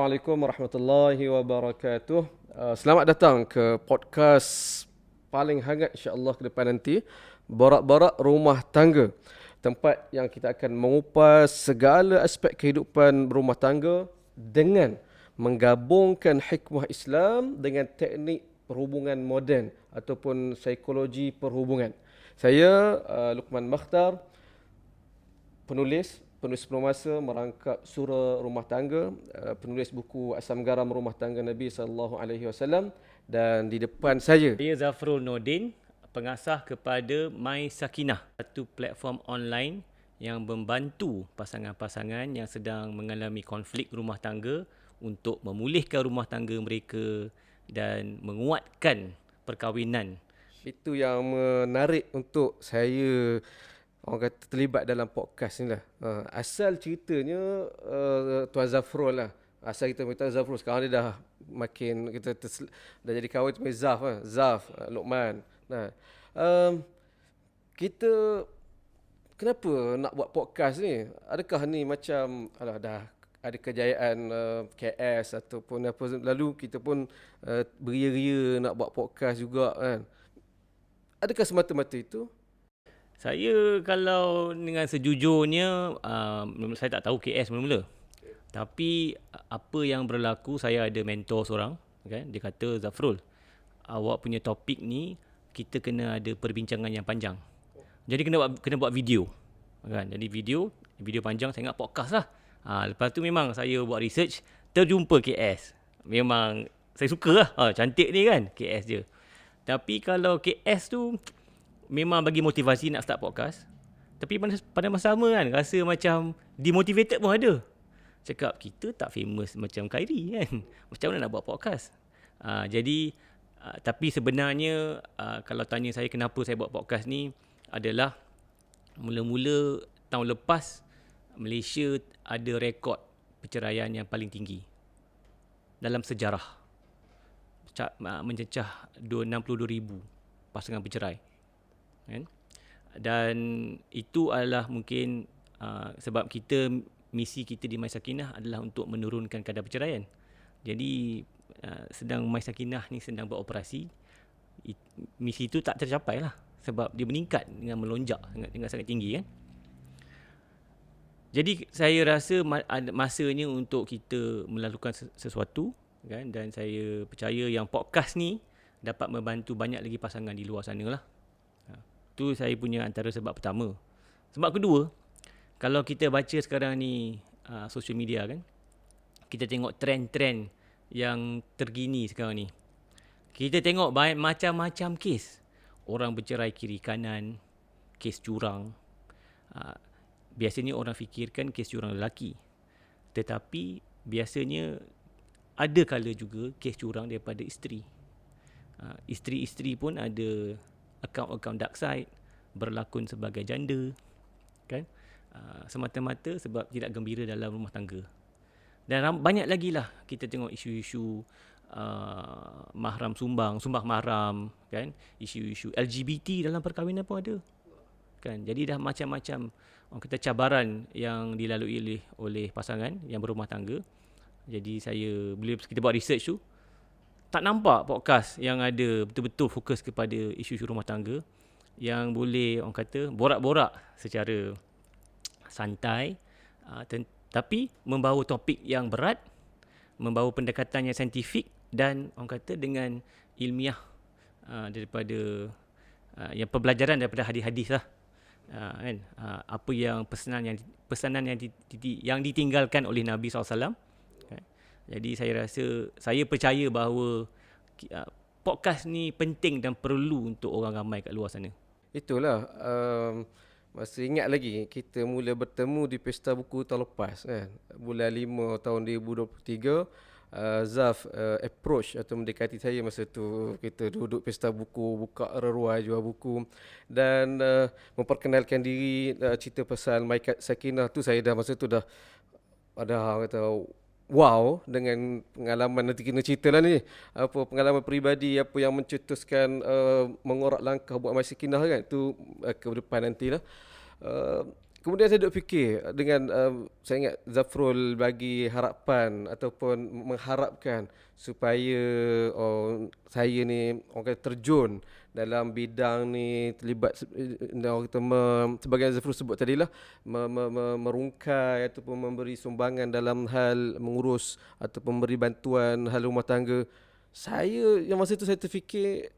Assalamualaikum warahmatullahi wabarakatuh. Selamat datang ke podcast paling hangat insya-Allah ke depan nanti, Borak-borak Rumah Tangga. Tempat yang kita akan mengupas segala aspek kehidupan berumah tangga dengan menggabungkan hikmah Islam dengan teknik perhubungan moden ataupun psikologi perhubungan. Saya Luqman Makhtar, penulis penuh masa merangkap surah rumah tangga, penulis buku Asam Garam Rumah Tangga Nabi SAW, dan di depan saya Saya Zafrul Nordin, pengasas kepada My Sakinah, satu platform online yang membantu pasangan-pasangan yang sedang mengalami konflik rumah tangga untuk memulihkan rumah tangga mereka dan menguatkan perkahwinan. itu yang menarik untuk saya orang kata terlibat dalam podcast ni lah. Asal ceritanya Tuan Zafrul lah. Asal kita minta Zafrul, sekarang dia dah makin dah jadi kawan tu Zaf lah. Zaf, Luqman. Nah, um, kita kenapa nak buat podcast ni? Adakah ni macam dah ada kejayaan KS ataupun apa, lalu kita pun beria-ria nak buat podcast juga kan? Adakah semata-mata itu? Saya kalau dengan sejujurnya, saya tak tahu KS mula-mula. Tapi apa yang berlaku, saya ada mentor seorang, kan? Dia kata, Zafrul, awak punya topik ni kita kena ada perbincangan yang panjang. Jadi kena buat video, kan? Jadi video panjang, saya ingat podcast lah. Lepas tu memang saya buat research, terjumpa KS. Memang saya suka lah. Cantik ni kan, KS dia. Tapi kalau KS tu memang bagi motivasi nak start podcast. Tapi pada masa sama kan, rasa macam demotivated pun ada. Cakap, kita tak famous macam Khairi kan. Macam mana nak buat podcast? Tapi sebenarnya kalau tanya saya kenapa saya buat podcast ni, adalah mula-mula tahun lepas Malaysia ada rekod perceraian yang paling tinggi dalam sejarah. Mencecah 62,000 pasangan bercerai. Kan? Dan itu adalah mungkin sebab misi kita di My Sakinah adalah untuk menurunkan kadar perceraian. Jadi sedang My Sakinah ni sedang beroperasi, misi itu tak tercapai lah sebab dia meningkat dengan melonjak dengan sangat tinggi kan. Jadi saya rasa masanya untuk kita melakukan sesuatu kan, dan saya percaya yang podcast ni dapat membantu banyak lagi pasangan di luar sana lah. Itu saya punya antara sebab pertama. Sebab kedua, kalau kita baca sekarang ni social media kan, kita tengok trend-trend yang terkini sekarang ni. Kita tengok macam-macam kes. Orang bercerai kiri kanan, kes curang. Biasanya orang fikirkan kes curang lelaki. Tetapi biasanya ada kala juga kes curang daripada isteri. Isteri-isteri pun ada akaun-akaun dark side, berlakon sebagai janda kan, semata-mata sebab tidak gembira dalam rumah tangga. Dan banyak lagi lah kita tengok isu-isu mahram sumbang mahram kan, isu-isu LGBT dalam perkahwinan pun ada kan. Jadi dah macam-macam orang kata cabaran yang dilalui oleh pasangan yang berumah tangga. Jadi bila kita buat research tu, tak nampak podcast yang ada betul-betul fokus kepada isu-isu rumah tangga, yang boleh orang kata borak-borak secara santai, tapi membawa topik yang berat, membawa pendekatan yang saintifik dan orang kata dengan ilmiah, daripada yang pembelajaran daripada hadis-hadis lah, kan, apa yang pesanan yang ditinggalkan oleh Nabi SAW. Jadi saya percaya bahawa podcast ni penting dan perlu untuk orang ramai kat luar sana. Itulah, masih ingat lagi kita mula bertemu di Pesta Buku tahun lepas kan, bulan 5 tahun 2023. Zaf approach atau mendekati saya masa tu. Kita duduk Pesta Buku, buka reruai jual buku dan memperkenalkan diri, cerita pasal My Sakinah tu. Saya dah masa tu dah ada kata wow dengan pengalaman. Nanti kena cerita lah ni, apa pengalaman peribadi, apa yang mencetuskan mengorak langkah buat My Sakinah kan, tu ke depan nantilah. kemudian saya duk fikir dengan saya ingat Zafrul bagi harapan ataupun mengharapkan supaya saya ni orang kata terjun dalam bidang ni, terlibat orang kata sebagai Zafrul sebut tadilah merungkai ataupun memberi sumbangan dalam hal mengurus ataupun memberi bantuan hal rumah tangga. Saya yang masa tu saya terfikir,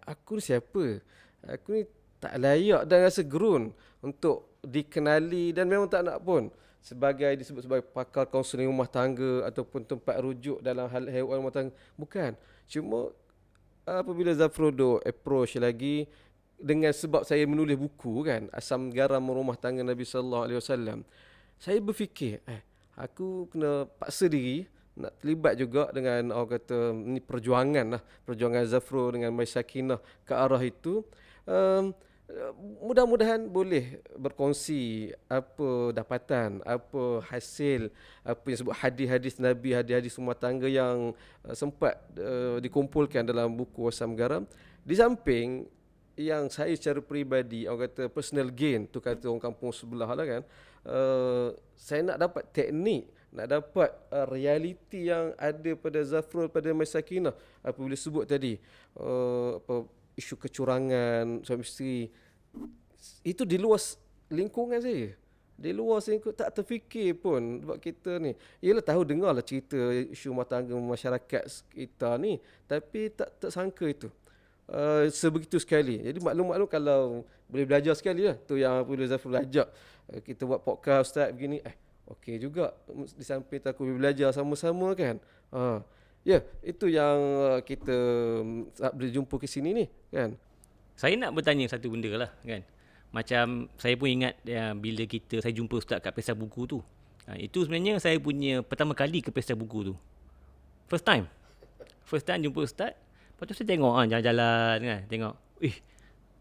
aku ni siapa? Aku ni tak layak dan rasa gerun untuk dikenali, dan memang tak nak pun disebut sebagai pakar kaunseling rumah tangga ataupun tempat rujuk dalam hal haiwan rumah tangga. Bukan. Cuma apabila Zafrodo approach lagi dengan sebab saya menulis buku kan, Asam Garam Rumah Tangga Nabi sallallahu alaihi wasallam. Saya berfikir, aku kena paksa diri nak terlibat juga dengan orang kata ni perjuangan lah, perjuangan Zafro dengan Mai Sakinah ke arah itu. Um, Mudah-mudahan boleh berkongsi apa dapatan, apa hasil, apa yang sebut hadis-hadis Nabi, hadis-hadis rumah tangga yang sempat dikumpulkan dalam buku Asam Garam. Di samping yang saya secara peribadi, orang kata personal gain, tu kata orang kampung sebelah lah kan, saya nak dapat teknik, nak dapat realiti yang ada pada Zafrul, pada Mai Sakinah. Apabila sebut tadi isu kecurangan suami isteri, itu di luar lingkungan saya, di luar lingkungan, tak terfikir pun. Sebab kita ni, yelah tahu dengar lah cerita isu rumah tangga masyarakat kita ni, tapi tak sangka itu sebegitu sekali. Jadi maklum-maklum kalau boleh belajar sekali lah. Tu yang apabila Zafrul ajak kita buat podcast Ustaz begini, okey juga, di samping aku boleh belajar sama-sama kan. Itu yang kita boleh jumpa ke sini ni kan. Saya nak bertanya satu benda lah kan. Macam saya pun ingat bila saya jumpa Ustaz kat Pesta Buku tu. Itu sebenarnya saya punya pertama kali ke Pesta Buku tu. First time jumpa Ustaz. Lepas tu saya tengok jalan-jalan kan. Tengok,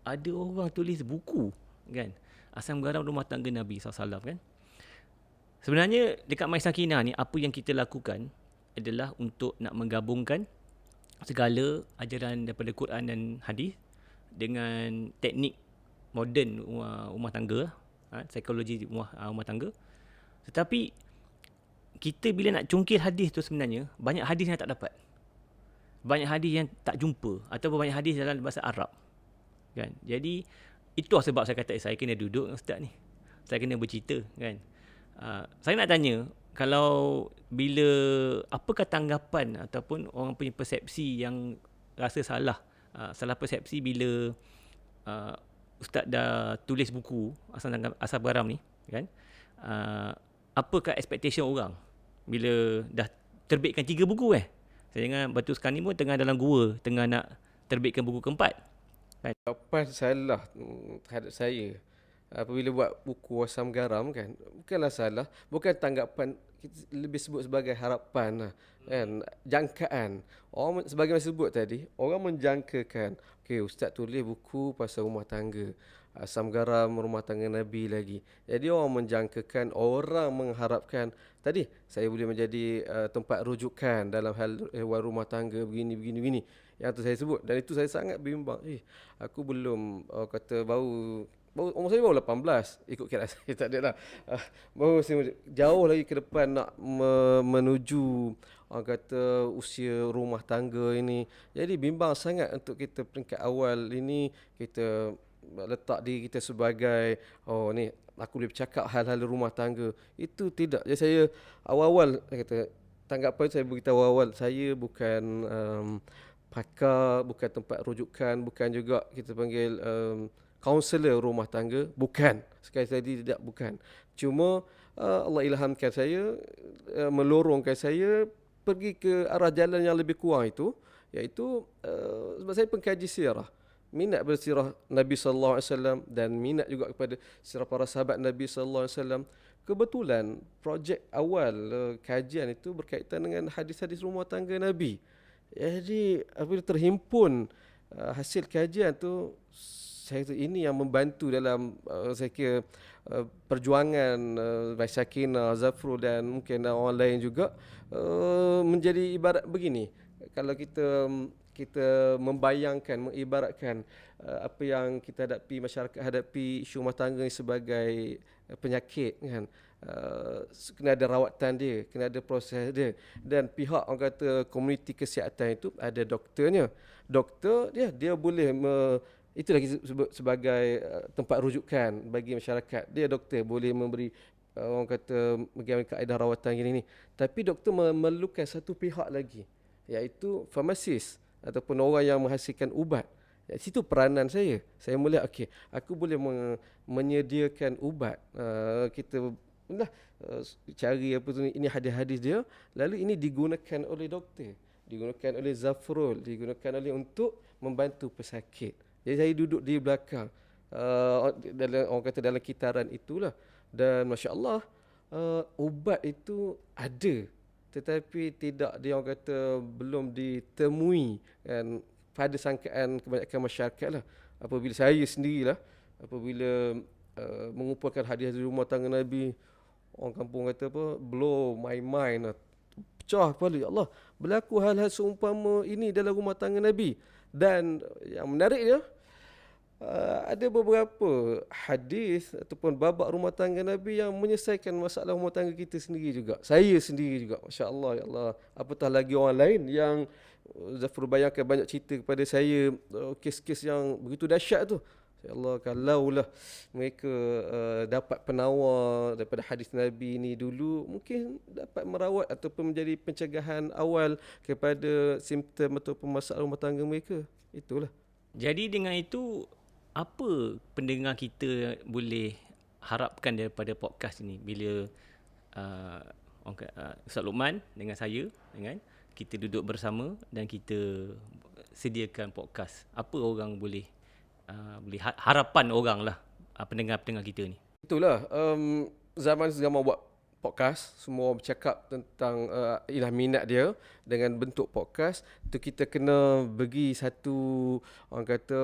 ada orang tulis buku kan. Asam Garam Rumah Tangga Nabi SAW kan. Sebenarnya dekat Mai Sakinah ni, apa yang kita lakukan adalah untuk nak menggabungkan segala ajaran daripada Quran dan hadis dengan teknik moden rumah tangga, psikologi rumah tangga. Tetapi kita bila nak cungkil hadis tu, sebenarnya banyak hadis yang tak dapat, banyak hadis yang tak jumpa, ataupun banyak hadis dalam bahasa Arab kan. Jadi itu sebab saya kata saya kena duduk dengan Ustaz ni, saya kena bercerita kan. Saya nak tanya, kalau bila apakah tanggapan ataupun orang punya persepsi yang rasa salah persepsi bila Ustaz dah tulis buku Asam Garam ni kan. Apakah expectation orang bila dah terbitkan 3 buku saya ingat Batu Sekarang ni pun tengah dalam gua, tengah nak terbitkan buku keempat kan. Jawapan salah terhadap saya apabila buat buku Asam Garam kan, bukanlah salah, bukan tanggapan, kita lebih sebut sebagai harapan lah, kan, jangkaan. Orang sebagai yang sebut tadi, orang menjangkakan, Ustaz tulis buku pasal rumah tangga, Asam Garam Rumah Tangga Nabi lagi. Jadi orang menjangkakan, orang mengharapkan tadi saya boleh menjadi tempat rujukan dalam hal rumah tangga begini. Yang tu saya sebut, dan itu saya sangat bimbang. Aku belum kata baru umur saya baru 18, ikut kira saya tak ada lah. Baru saya jauh lagi ke depan nak menuju orang kata usia rumah tangga ini. Jadi bimbang sangat untuk kita peringkat awal ini, kita letak diri kita sebagai ni aku boleh bercakap hal-hal rumah tangga. Itu tidak. Jadi saya awal-awal kata, tanggapan saya beritahu awal, saya bukan pakar, bukan tempat rujukan, bukan juga kita panggil kaunselor rumah tangga, bukan. Sekali tadi tidak, bukan. Cuma Allah ilhamkan saya, melorongkan saya pergi ke arah jalan yang lebih kurang itu, iaitu sebab saya pengkaji sirah, minat bersirah Nabi sallallahu alaihi wasallam dan minat juga kepada sirah para sahabat Nabi sallallahu alaihi wasallam. Kebetulan projek awal kajian itu berkaitan dengan hadis-hadis rumah tangga Nabi. Jadi apabila terhimpun hasil kajian tu, saya kata ini yang membantu dalam saya kira perjuangan Mai Sakinah, Zafrul dan mungkin orang lain juga, menjadi ibarat begini. Kalau kita membayangkan, mengibaratkan apa yang kita hadapi, masyarakat hadapi isu rumah tangga ni sebagai penyakit kan. Kena ada rawatan dia, kena ada proses dia, dan pihak orang kata komuniti kesihatan itu ada doktornya. Doktor dia boleh itulah kita sebut sebagai tempat rujukan bagi masyarakat. Dia doktor boleh memberi orang kata bagaimana kaedah rawatan gini ni. Tapi doktor memerlukan satu pihak lagi, iaitu farmasis ataupun orang yang menghasilkan ubat. Situ peranan saya. Saya melihat okey, aku boleh menyediakan ubat. Kita lah cari apa tu ini hadis-hadis dia, lalu ini digunakan oleh doktor, digunakan oleh Zafrul, digunakan oleh untuk membantu pesakit. Jadi saya duduk di belakang dalam orang kata dalam kitaran itulah, dan masya-Allah ubat itu ada, tetapi tidak dia orang kata belum ditemui kan pada sangkaan kebanyakan masyarakat lah. Apabila saya sendirilah apabila mengumpulkan hadis dari rumah tangga Nabi, orang kampung kata apa, blow my mind lah. Pecah kepala, ya Allah, berlaku hal-hal seumpama ini dalam rumah tangga Nabi. Dan yang menariknya, ada beberapa hadis ataupun babak rumah tangga Nabi yang menyelesaikan masalah rumah tangga kita sendiri juga. Saya sendiri juga, Masya Allah, ya Allah. Apatah lagi orang lain yang Zafrul bayangkan banyak cerita kepada saya, kes-kes yang begitu dahsyat tu. Ya Allah, kalaulah mereka dapat penawar daripada hadis Nabi ni dulu, mungkin dapat merawat ataupun menjadi pencegahan awal kepada simptom ataupun masalah rumah tangga mereka. Itulah. Jadi dengan itu, apa pendengar kita boleh harapkan daripada podcast ini bila Ustaz Luqman dengan saya, dengan kita duduk bersama dan kita sediakan podcast? Apa orang boleh harapan orang lah, pendengar-pendengar kita ni? Itulah, zaman buat podcast, semua bercakap tentang ialah minat dia dengan bentuk podcast tu. Kita kena bagi satu orang kata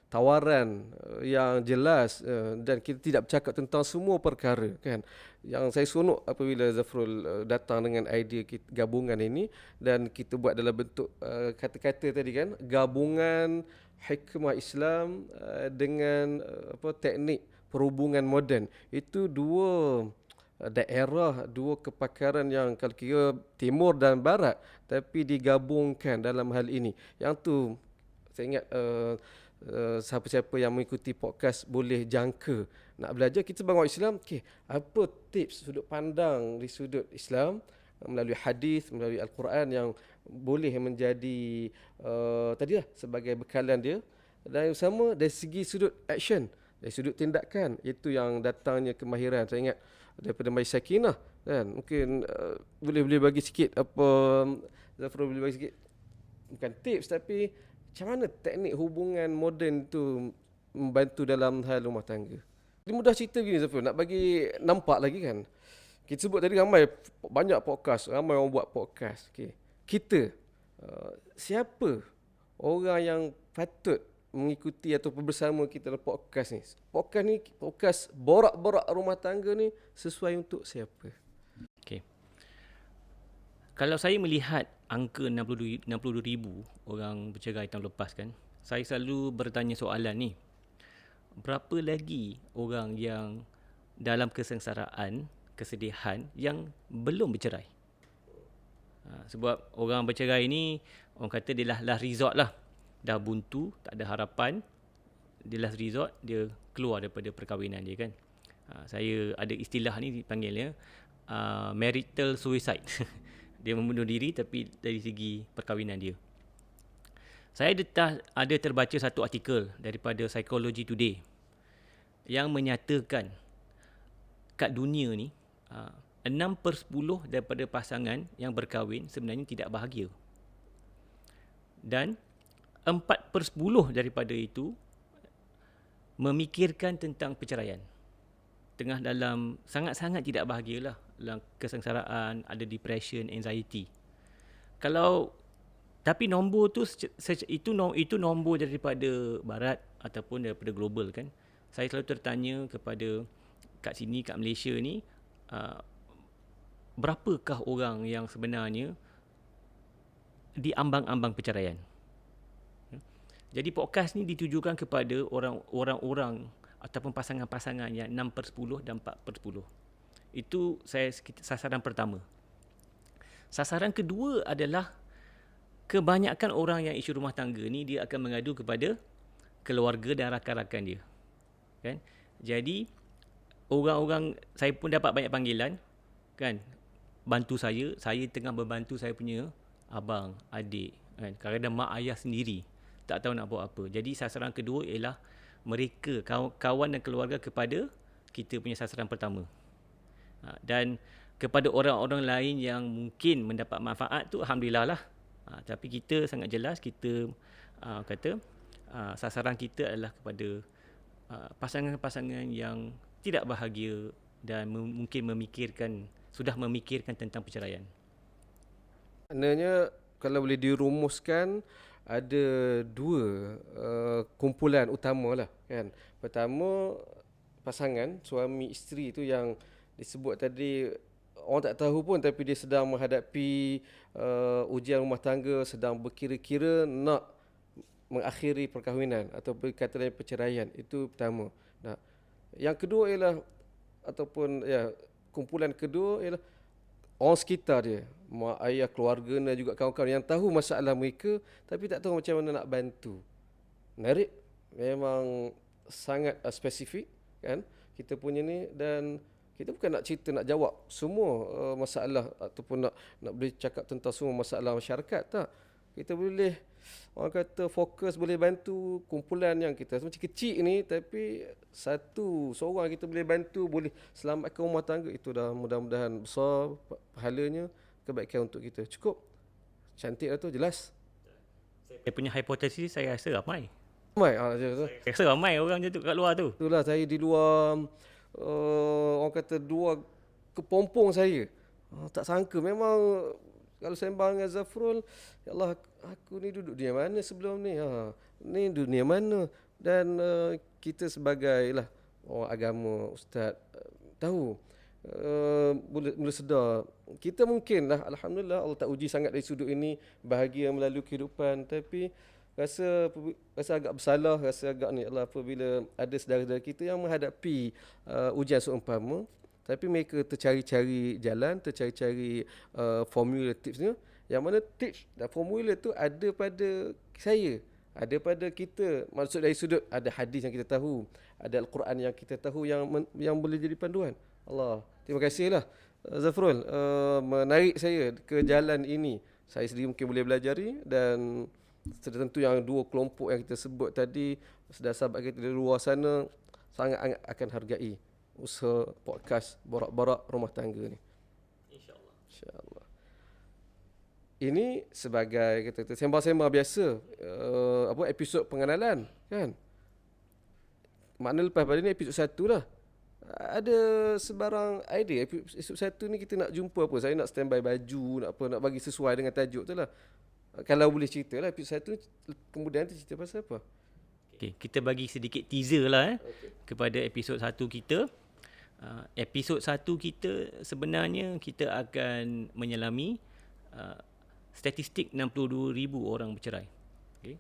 tawaran yang jelas, dan kita tidak bercakap tentang semua perkara kan. Yang saya seronok apabila Zafrul datang dengan idea gabungan ini, dan kita buat dalam bentuk kata-kata tadi kan, gabungan hikmah Islam dengan teknik perhubungan moden. Itu dua daerah, dua kepakaran yang kalau kira timur dan barat, tapi digabungkan dalam hal ini. Yang tu saya ingat siapa-siapa yang mengikuti podcast boleh jangka nak belajar. Kita sebagai orang Islam, apa tips sudut pandang di sudut Islam melalui hadis, melalui Al-Quran yang boleh menjadi tadilah sebagai bekalan dia, dan yang sama dari segi sudut action, dari sudut tindakan, itu yang datangnya kemahiran. Saya ingat daripada Majlis Sakinah kan, mungkin boleh bagi sikit apa Zafrul boleh bagi sikit, bukan tips tapi macam mana teknik hubungan moden tu membantu dalam hal rumah tangga. Dia mudah cerita gini Zafrul, nak bagi nampak lagi kan. Kita sebut tadi banyak podcast, ramai orang buat podcast. Kita siapa orang yang patut mengikuti ataupun bersama kita dalam podcast ni? Podcast ni, podcast borak-borak rumah tangga ni sesuai untuk siapa? Kalau saya melihat angka 62,000 orang bercerai tahun lepas kan, saya selalu bertanya soalan ni. Berapa lagi orang yang dalam kesengsaraan, kesedihan yang belum bercerai? Sebab orang bercerai ni, orang kata dia last resort lah. Dah buntu, tak ada harapan, dia last resort, dia keluar daripada perkahwinan dia kan. Saya ada istilah ni dipanggilnya marital suicide. Dia membunuh diri tapi dari segi perkahwinan dia. Saya ada terbaca satu artikel daripada Psychology Today yang menyatakan kat dunia ni 6/10 daripada pasangan yang berkahwin sebenarnya tidak bahagia. Dan 4/10 daripada itu memikirkan tentang perceraian. Tengah dalam sangat-sangat tidak bahagialah, dalam kesengsaraan, ada depression, anxiety. Tapi nombor tu itu nombor daripada barat ataupun daripada global kan. Saya selalu tertanya kepada kat sini, kat Malaysia ni, berapakah orang yang sebenarnya di ambang-ambang perceraian? Jadi podcast ni ditujukan kepada orang-orang ataupun pasangan-pasangan yang 6/10 dan 4/10. Itu sasaran pertama. Sasaran kedua adalah kebanyakan orang yang isu rumah tangga ni dia akan mengadu kepada keluarga dan rakan-rakan dia. Kan? Jadi orang-orang, saya pun dapat banyak panggilan, kan, bantu saya tengah membantu saya punya abang, adik, kan, kadang-kadang mak ayah sendiri tak tahu nak buat apa. Jadi sasaran kedua ialah mereka, kawan dan keluarga kepada kita punya sasaran pertama. Dan kepada orang-orang lain yang mungkin mendapat manfaat tu, alhamdulillah lah. Tapi kita sangat jelas, kita sasaran kita adalah kepada pasangan-pasangan yang tidak bahagia dan mungkin sudah memikirkan tentang perceraian. Maknanya kalau boleh dirumuskan, ada dua kumpulan utama lah, kan. Pertama, pasangan suami isteri tu yang disebut tadi, orang tak tahu pun tapi dia sedang menghadapi ujian rumah tangga, sedang berkira-kira nak mengakhiri perkahwinan atau berkata lain perceraian. Itu pertama. Nah, yang kedua ialah, ataupun kumpulan kedua ialah orang sekitar dia, mak ayah, keluarga dan juga kawan-kawan yang tahu masalah mereka tapi tak tahu macam mana nak bantu. Menarik, memang sangat spesifik, kan, kita punya ni. Dan kita bukan nak cerita, nak jawab semua masalah ataupun nak boleh cakap tentang semua masalah masyarakat, tak. Kita boleh, orang kata, fokus boleh bantu kumpulan yang kita macam kecil ni, tapi seorang kita boleh bantu, boleh selamatkan rumah tangga. Itu dah mudah-mudahan besar pahalanya, kebaikan untuk kita. Cukup cantik lah tu, jelas. Saya punya hipotesis, saya rasa ramai. Saya rasa ramai orang macam tu kat luar tu. Itulah, saya di luar, orang kata, dua kepompong saya. Tak sangka memang. Kalau sembang dengan Zafrul, ya Allah, aku ni duduk dunia mana sebelum ni? Ni dunia mana? Dan kita sebagai orang agama, ustaz, tahu, mula sedar. Kita mungkin alhamdulillah, Allah tak uji sangat dari sudut ini, bahagia melalui kehidupan. Tapi rasa agak bersalah, rasa agak ni Allah apabila ada saudara-saudara kita yang menghadapi ujian seumpama. Tapi mereka tercari-cari jalan, tercari-cari formula tipsnya. Yang mana tips dan formula tu ada pada saya, ada pada kita. Maksud dari sudut, ada hadis yang kita tahu, ada Al-Quran yang kita tahu, yang boleh jadi panduan. Allah, terima kasihlah Zafrul, menarik saya ke jalan ini. Saya sendiri mungkin boleh belajari, dan tentu yang dua kelompok yang kita sebut tadi, sahabat kita di luar sana, sangat akan hargai usaha podcast Borak-Borak Rumah Tangga ni. InsyaAllah. Ini sebagai kata sembang-sembang biasa, episod pengenalan, kan. Makna lepas pada ni episod 1 lah. Ada sebarang idea episod 1 ni kita nak jumpa apa? Saya nak standby baju, nak bagi sesuai dengan tajuk tu lah. Kalau boleh cerita lah episod 1 kemudian tu cerita pasal apa? Okay, kita bagi sedikit teaser lah kepada episod 1 kita. Episod 1 kita sebenarnya kita akan menyelami statistik 62,000 orang bercerai. Okay.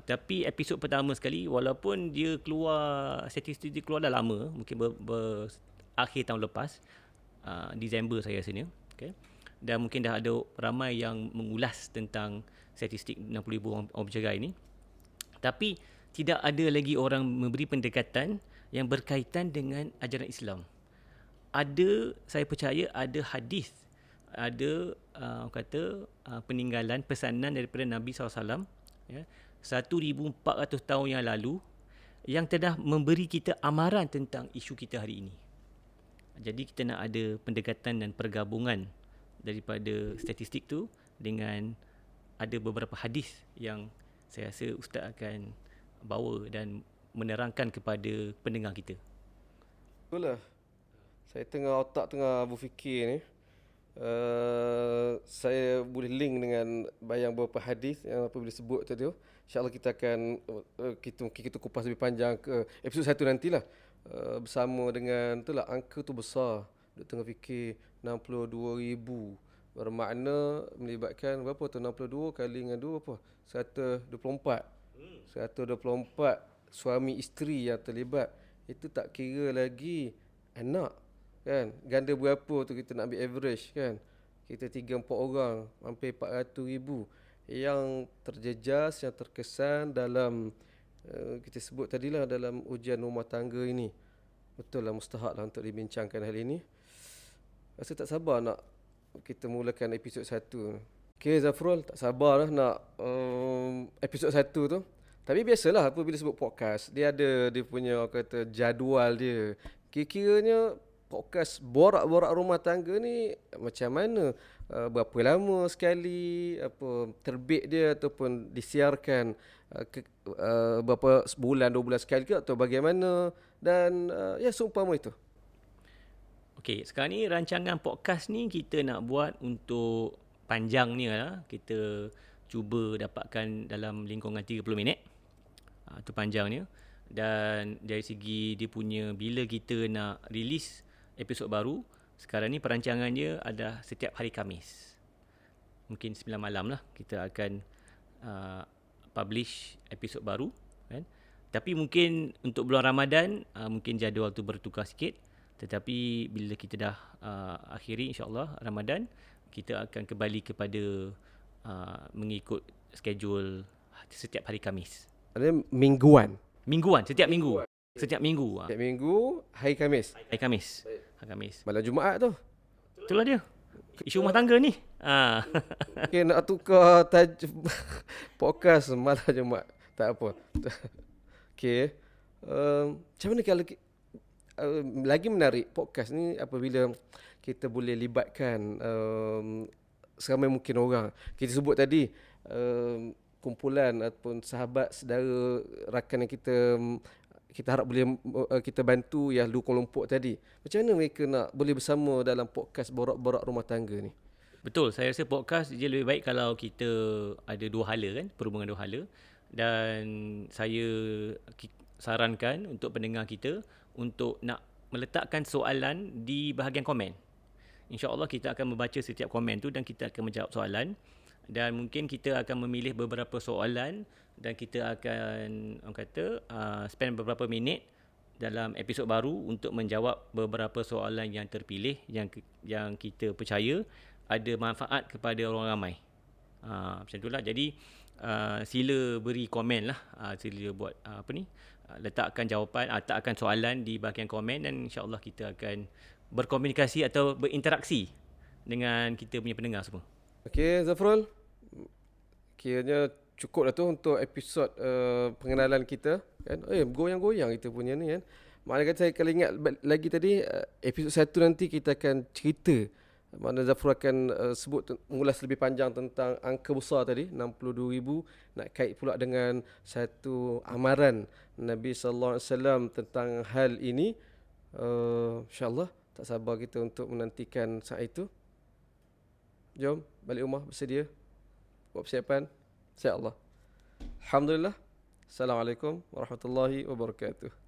Tapi episod pertama sekali, walaupun statistik dia keluar dah lama, mungkin akhir tahun lepas, Disember saya rasanya. Okay. Dan mungkin dah ada ramai yang mengulas tentang statistik 60,000 orang bercerai ni. Tapi tidak ada lagi orang memberi pendekatan yang berkaitan dengan ajaran Islam. Saya percaya ada hadis, ada peninggalan, pesanan daripada Nabi SAW, 1,400 tahun yang lalu, yang telah memberi kita amaran tentang isu kita hari ini. Jadi kita nak ada pendekatan dan pergabungan daripada statistik tu dengan ada beberapa hadis yang saya rasa Ustaz akan bawa dan menerangkan kepada pendengar kita. Betul lah. Saya otak tengah berfikir ni. Saya boleh link dengan bayang beberapa hadis yang apabila sebut tadi. InsyaAllah kita akan kita kupas lebih panjang ke episod 1 nantilah. Bersama dengan angka tu besar. Duk tengah fikir 62,000. Bermakna melibatkan berapa tu, 62 kali dengan 2 berapa? 124. 124 suami isteri yang terlibat, itu tak kira lagi anak kan. Ganda berapa tu kita nak ambil average kan. Kita 3-4 orang hampir 400,000 yang terjejas, yang terkesan dalam kita sebut tadilah dalam ujian rumah tangga ini. Betul lah, mustahak lah untuk dibincangkan hal ini. Rasa tak sabar nak kita mulakan episod 1. Okay Zafrul, tak sabar lah nak episod 1 tu. Tapi biasalah apabila sebut podcast, dia ada dia punya kata jadual dia. Kira-kiranya podcast borak-borak rumah tangga ni macam mana? Berapa lama sekali terbit dia ataupun disiarkan, berapa sebulan 2 bulan sekali ke atau bagaimana, dan ya seumpama itu. Okey, sekarang ni rancangan podcast ni kita nak buat untuk panjangnya lah. Kita cuba dapatkan dalam lingkungan 30 minit. Itu panjangnya. Dan dari segi dia punya bila kita nak release episod baru, sekarang ni perancangannya ada setiap hari Khamis. Mungkin 9 malam lah kita akan publish episod baru kan. Tapi mungkin untuk bulan Ramadan mungkin jadual tu bertukar sikit. Tetapi bila kita dah akhiri insya-Allah Ramadan, kita akan kembali kepada mengikut schedule setiap hari Khamis. Ada mingguan. Mingguan, setiap minggu. Setiap minggu. Setiap minggu hari Khamis. Hari Khamis. Hari Khamis. Malam Jumaat tu. Itulah dia. Isu rumah tangga ni. Okay, nak tukar podcast malam Jumaat. Tak apa. Okay. Macam mana kalau lagi menarik podcast ni apabila kita boleh libatkan seramai mungkin orang. Kita sebut tadi kumpulan ataupun sahabat, saudara, rakan yang kita harap boleh kita bantu yang di Kuala Lumpur tadi. Macam mana mereka nak boleh bersama dalam podcast borak-borak rumah tangga ni? Betul, saya rasa podcast dia lebih baik kalau kita ada dua hala kan, perhubungan dua hala. Dan saya sarankan untuk pendengar kita untuk nak meletakkan soalan di bahagian komen. InsyaAllah kita akan membaca setiap komen tu dan kita akan menjawab soalan. Dan mungkin kita akan memilih beberapa soalan dan kita akan spend beberapa minit dalam episod baru untuk menjawab beberapa soalan yang terpilih yang kita percaya ada manfaat kepada orang ramai. Macam itulah. Jadi sila beri komen lah. Sila buat letakkan jawapan, letakkan soalan di bahagian komen dan insyaAllah kita akan berkomunikasi atau berinteraksi dengan kita punya pendengar semua. Okey Zafrul, kiranya cukup lah tu untuk episod pengenalan kita kan. Goyang-goyang kita punya ni kan. Maknanya kata saya kalau ingat lagi tadi, episod 1 nanti kita akan cerita. Mana Zafrul akan mengulas lebih panjang tentang angka besar tadi 62,000, nak kait pula dengan satu amaran Nabi sallallahu alaihi wasallam tentang hal ini. InsyaAllah tak sabar kita untuk menantikan saat itu. Jom balik rumah, bersedia buat persiapan. InsyaAllah. Alhamdulillah. Assalamualaikum warahmatullahi wabarakatuh.